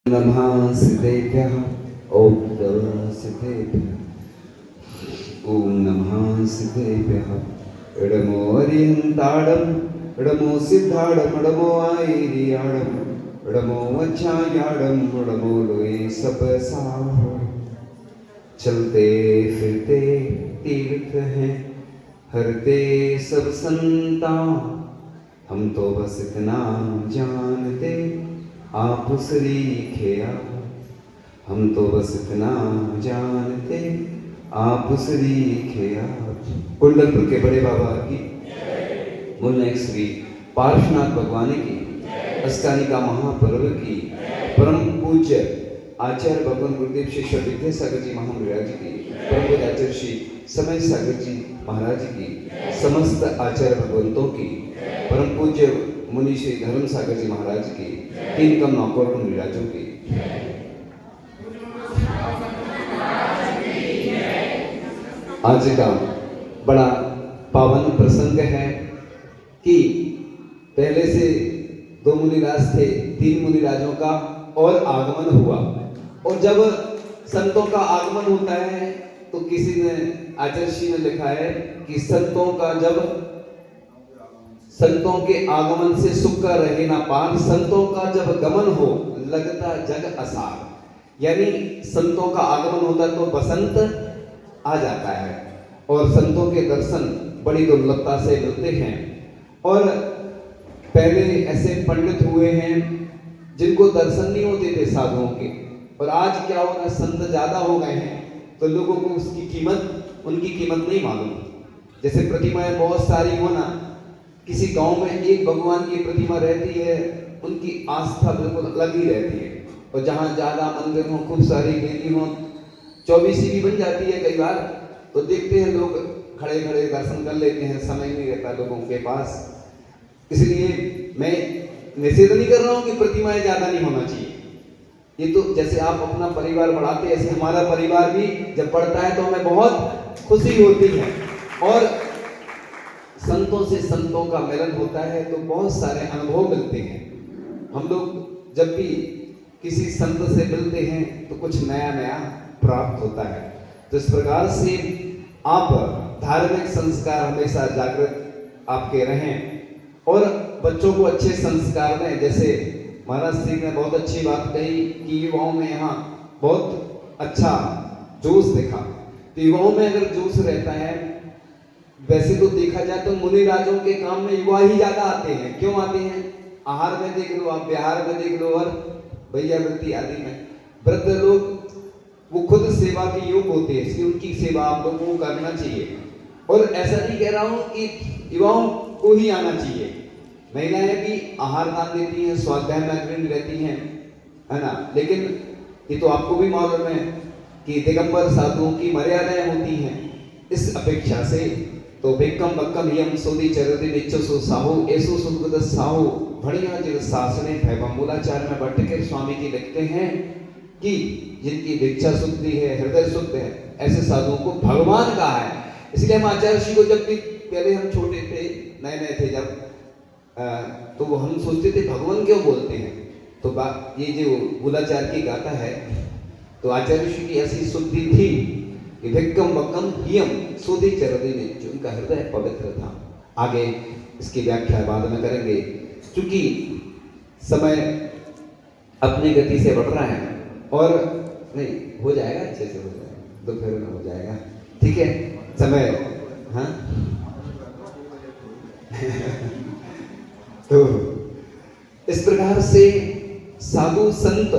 नमः सिद्धेभ्यः ॐ सिद्धेभ्यः ॐ नमः सिद्धेभ्यः इडमो अरिहंताडम इडमो सिद्धाडम इडमो आयरियाडम इडमो अच्छायाडम इडमो लोए सब साहो। चलते फिरते तीर्थ हैं हरते सब संता, हम तो बस इतना जानते आप श्रीखेया। हम तो बस इतना जानते आप श्रीखेया। कुंडलपुर के बड़े बाबा की, मुल्ला श्री पार्श्वनाथ भगवान की अष्टानिका महापर्व की, परम पूज्य आचार्य भगवान गुरुदेव शिष्य विद्यासागर जी महाराज की, परम पूज्य आचार्य श्री समय सागर जी महाराज की, समस्त आचार्य भगवंतों की, परम पूज्य मुनि श्री धर्म सागर जी महाराज की, तीन कम नौकर मुनिराजों की। आज का बड़ा पावन प्रसंग है कि पहले से दो मुनिराज थे, तीन मुनिराजों का और आगमन हुआ। और जब संतों का आगमन होता है तो किसी ने, आचार्य श्री ने लिखा है कि संतों के आगमन से सुख का रहे ना पार, संतों का जब गमन हो लगता जग असार। यानी संतों का आगमन होता तो बसंत आ जाता है और संतों के दर्शन बड़ी दुर्लभता से मिलते हैं। और पहले ऐसे पंडित हुए हैं जिनको दर्शन नहीं होते थे साधुओं के, और आज क्या हो रहा है, संत ज्यादा हो गए हैं तो लोगों को उनकी कीमत नहीं मालूम। जैसे प्रतिमाएं बहुत सारी हो ना, किसी गांव में एक भगवान की प्रतिमा रहती है, उनकी आस्था बिल्कुल अलग ही रहती है। और जहां ज्यादा मंदिर हो, खूब सारी बेदी हो, 24 भी बन जाती है कई बार, तो देखते हैं लोग खड़े खड़े दर्शन कर लेते हैं, समय नहीं रहता लोगों के पास। इसलिए मैं निषेध नहीं कर रहा हूं कि प्रतिमाएं ज्यादा नहीं होना चाहिए। ये तो जैसे आप अपना परिवार बढ़ाते हैं, ऐसे हमारा परिवार भी जब बढ़ता है तो हमें बहुत खुशी होती है। और संतों से संतों का मिलन होता है तो बहुत सारे अनुभव मिलते हैं। हम लोग जब भी किसी संत से मिलते हैं तो कुछ नया नया प्राप्त होता है। तो इस प्रकार से आप धार्मिक संस्कार हमेशा जागृत आपके रहें और बच्चों को अच्छे संस्कार दें। जैसे महाराज श्री ने बहुत अच्छी बात कही कि युवाओं में यहाँ बहुत अच्छा जोश दिखा। तो युवाओं में अगर जोश रहता है, वैसे तो देखा जाए तो मुनि राजों के काम में युवा ही ज्यादा आते हैं। क्यों आते हैं? आहार में देख लो, आप बिहार में देख लो, और भैया वृत्ति आदि में वृद्ध लोग वो खुद सेवा के योग होते हैं, इसलिए उनकी सेवा आप लोगों को करना चाहिए। और ऐसा नहीं कह रहा हूं कि युवाओं को ही आना चाहिए, महिलाएं भी आहार दान देती हैं, स्वाध्याय में अग्रणी रहती हैं, है ना। लेकिन ये तो आपको भी मालूम है कि दिगंबर साधुओं की मर्यादाएं होती हैं। इस अपेक्षा से तो बेकम बक्कम यम सोदी चरति निच्चो सो साहु ऐसो सुगत साहु बढ़िया जिल शासने भैभम। मूलाचार्य में भट्टकेर स्वामी जी लिखते हैं कि जिनकी दीक्षा शुद्धि है, हृदय शुद्ध है, ऐसे साधुओं को भगवान कहा है। इसलिए हम आचार्य श्री को जब भी पहले हम छोटे थे, नए थे जब, तो वो हम सोचते थे भगवान क्यों बोलते हैं। तो ये जो मूलाचार्य की गाथा है, तो आचार्य श्री की ऐसी शुद्धि थी कि भिक्कम बक्कम हियम सोदी चरति निच्चो, उनका हृदय पवित्र था। आगे इसकी व्याख्या बाद में करेंगे, क्योंकि समय अपनी गति से बढ़ रहा है और नहीं हो जाएगा, अच्छे से हो जाएगा, दोपहर में हो जाएगा, ठीक है समय। हाँ तो इस प्रकार से साधु संत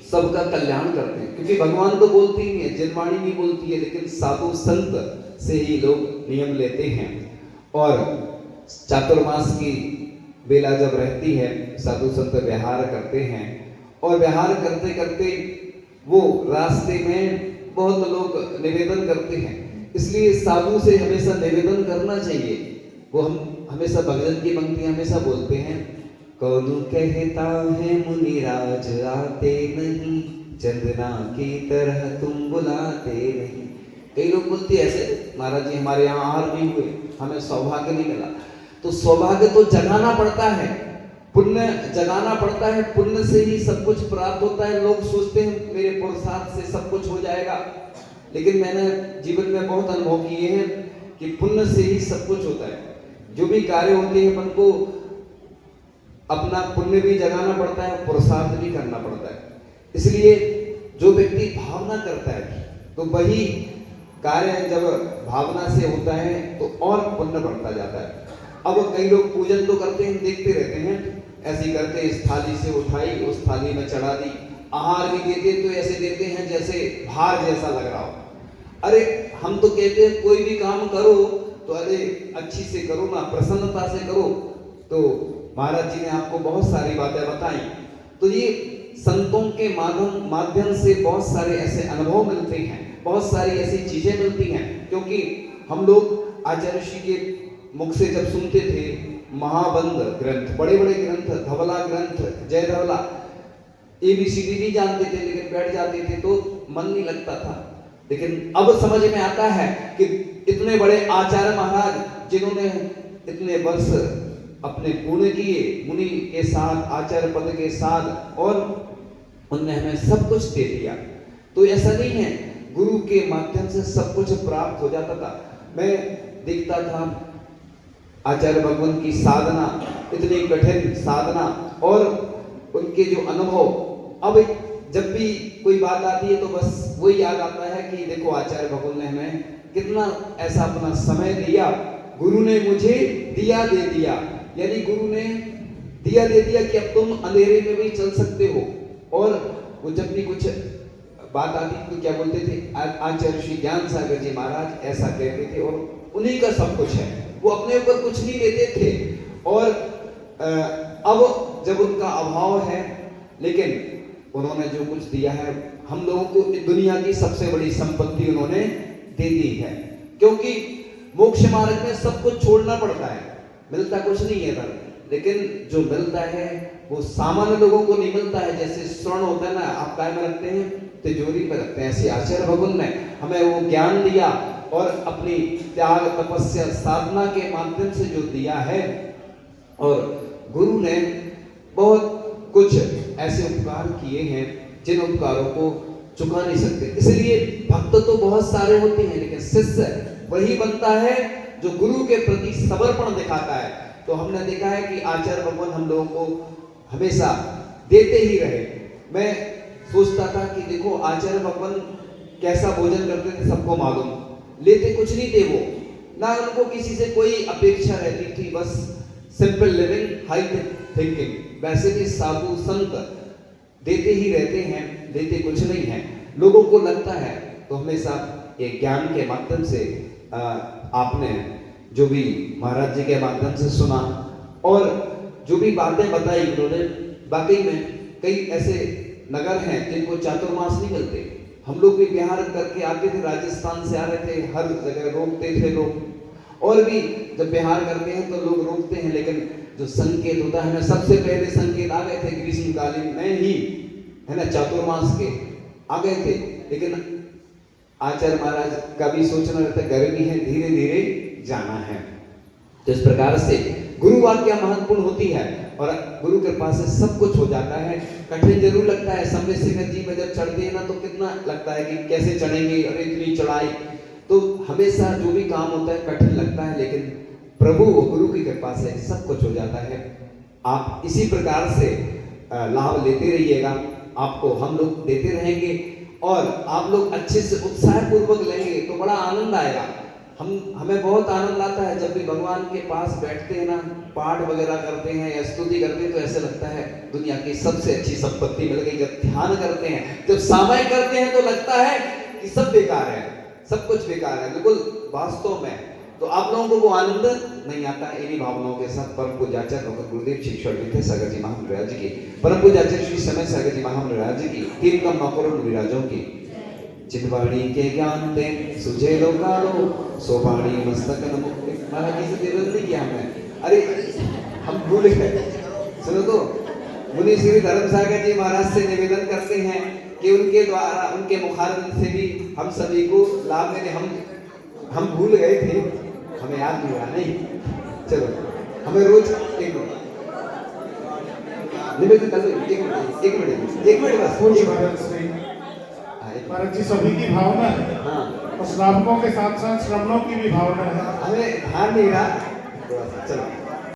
सबका कल्याण करते हैं, क्योंकि भगवान तो बोलते ही नहीं है, जनवाणी नहीं बोलती है, लेकिन साधु संत से ही लोग नियम लेते हैं। और चातुर्मास की बेला जब रहती है, साधु संत विहार करते हैं, और विहार करते करते वो रास्ते में बहुत लोग निवेदन करते हैं। इसलिए साधु से हमेशा निवेदन करना चाहिए। वो हम हमेशा भगवान की पंक्ति हमेशा बोलते हैं, कौन कहता है मुनिराज आते नहीं, चंदना की तरह तुम बुलाते नहीं। कई लोग बोलते ऐसे, महाराज जी हमारे यहाँ आहार नहीं हुए, हमें सौभाग्य नहीं मिला। तो सौभाग्य तो जगाना पड़ता है, पुण्य जगाना पड़ता है, पुण्य से ही सब कुछ प्राप्त होता है। लोग सोचते हैं मेरे पुरुषार्थ से सब कुछ हो जाएगा, लेकिन मैंने जीवन में बहुत अनुभव किए हैं कि पुण्य से ही सब कुछ होता है। जो भी कार्य होते हैं अपन को अपना पुण्य भी जगाना पड़ता है, पुरुषार्थ भी करना पड़ता है। इसलिए जो व्यक्ति भावना करता है तो वही कार्य जब भावना से होता है तो और पुण्य बढ़ता जाता है। अब कई लोग पूजन तो करते हैं, देखते रहते हैं, ऐसे ही करते, इस थाली से उठाई उस थाली में चढ़ा दी, आहार भी देते तो ऐसे देते हैं जैसे भार जैसा लग रहा हो। अरे हम तो कहते हैं कोई भी काम करो तो अरे अच्छी से करो ना, प्रसन्नता से करो। तो महाराज जी ने आपको बहुत सारी बातें बताई। तो ये संतों के माध्यम से बहुत सारे ऐसे अनुभव मिलते हैं, बहुत सारी ऐसी चीजें मिलती हैं। क्योंकि हम लोग आचार्य ऋषि के मुख से जब सुनते थे महाबंध ग्रंथ, बड़े बड़े ग्रंथ, धवला ग्रंथ, जय धवला, ABCD नहीं जानते थे, लेकिन बैठ जाते थे तो मन नहीं लगता था। लेकिन अब समझ में आता है कि इतने बड़े आचार्य महाराज जिन्होंने इतने वर्ष अपने पूर्ण किए मुनि के साथ, आचार्य पद के साथ, और उनने हमें सब कुछ दे दिया। तो ऐसा नहीं है, गुरु के माध्यम से सब कुछ प्राप्त हो जाता था। मैं देखता था आचार्य भगवान की साधना, इतनी कठिन साधना और उनके जो अनुभव, अब जब भी कोई बात आती है तो बस वही याद आता है कि देखो आचार्य भगवान ने हमें कितना ऐसा अपना समय दिया, गुरु ने मुझे दिया दे दिया, यानी गुरु ने दिया दे दिया कि अब तुम अंधेरे में भी चल सकते हो। और वो जब भी कुछ बात आती तो क्या बोलते थे, आचार्य श्री ज्ञान सागर जी महाराज ऐसा कहते थे, और उन्हीं का सब कुछ है, वो अपने ऊपर कुछ नहीं लेते थे। और अब जब उनका अभाव है, लेकिन उन्होंने जो कुछ दिया है हम लोगों को, दुनिया की सबसे बड़ी संपत्ति उन्होंने दे दी है। क्योंकि मोक्ष मार्ग में सब कुछ छोड़ना पड़ता है, मिलता कुछ नहीं है इधर, लेकिन जो मिलता है वो सामान्य लोगों को नहीं मिलता है। जैसे स्वर्ण होता है ना, आप काय में रखते हैं, तिजोरी में रखते हैं, ऐसे आचार्य भगवान ने हमें वो ज्ञान दिया और अपनी त्याग तपस्या साधना के माध्यम से जो दिया है। और गुरु ने बहुत कुछ ऐसे उपकार किए हैं जिन उपकारों को चुका नहीं सकते। इसलिए भक्त तो बहुत सारे होते हैं, लेकिन शिष्य वही बनता है जो गुरु के प्रति समर्पण दिखाता है। तो हमने देखा है कि आचार्य भगवान हम लोगों को हमेशा देते ही रहे। मैं सोचता था कि देखो आचार्य भगवान कैसा भोजन करते थे, सबको मालूम, लेते कुछ नहीं थे वो, ना उनको किसी से कोई अपेक्षा रहती थी, बस सिंपल लिविंग, हाई थिंकिंग। वैसे भी साधु संत देते ही रहते हैं, देते कुछ नहीं है। लोगों को लगता है तो हमेशा ये ज्ञान के माध्यम से आपने जो भी महाराज जी के माध्यम से सुना और जो भी बातें बताई उन्होंने, वाकई में कई ऐसे नगर हैं जिनको चातुर्मास नहीं मिलते। हम लोग भी बिहार करके आते थे, राजस्थान से आ रहे थे, हर जगह रोकते थे लोग, और भी जब बिहार करते हैं तो लोग रोकते हैं, लेकिन जो संकेत होता है ना, सबसे पहले संकेत आ गए थे ग्रीष्मकालीन में ही, है ना, चातुर्मास के आ गए थे। लेकिन आचार्य महाराज का भी सोचना रहता है गर्मी है, धीरे धीरे जाना है। तो इस प्रकार से गुरु आज्ञा महत्वपूर्ण होती है और गुरु कृपा से सब कुछ हो जाता है। कठिन जरूर लगता है, समय सिंह जी में जब चढ़ते हैं ना तो कितना लगता है कि कैसे चढ़ेंगे, अरे इतनी चढ़ाई। तो हमेशा जो भी काम होता है कठिन लगता है, लेकिन प्रभु और गुरु की कृपा से सब कुछ हो जाता है। आप इसी प्रकार से लाभ लेते रहिएगा, आपको हम लोग देते रहेंगे और आप लोग अच्छे से उत्साह पूर्वक लेंगे तो बड़ा आनंद आएगा। हमें बहुत आनंद आता है जब भी भगवान के पास बैठते हैं ना, पाठ वगैरह करते हैं या स्तुति करते हैं, तो ऐसे लगता है दुनिया की सबसे अच्छी संपत्ति मिल गई। जब ध्यान करते हैं, जब सामय करते हैं तो लगता है कि सब बेकार है, सब कुछ बेकार है, बिल्कुल वास्तव में। तो आप लोगों को वो आनंद नहीं आता। इन्हीं भावनाओं के साथ परम पूज्याचार्य डॉक्टर गुरुदेव शिक्षण विद्यासागर जी महाराज जी की, परम पूज्याचार्य श्री समय सागर जी महाराज जी की, तीन कम नौकरों विराजों की, चितवाणी के ज्ञान दे सुझे लोकालो सोपाणी मस्तक नमुक्ति। महाराज जी से निवेदन नहीं किया हमने, अरे हम भूल गए। सुनो तो, मुनि श्री धर्मसागर जी महाराज से निवेदन करते हैं कि उनके द्वारा, उनके मुखारबिंद से भी हम सभी को लाभ मिले। हम भूल गए थे, हमें याद नहीं रहा। नहीं, चलो हमें रोज एक निवेदित कर लो, एक मिनट बस, खुश एक भारत मिनट। श्री हाँ, एक मिनट। भारत जी सभी की भावना है हाँ, और श्रावकों के साथ साथ श्रमणों की भी भावना है। हमें ध्यान नहीं रहा, थोड़ा सा चलो।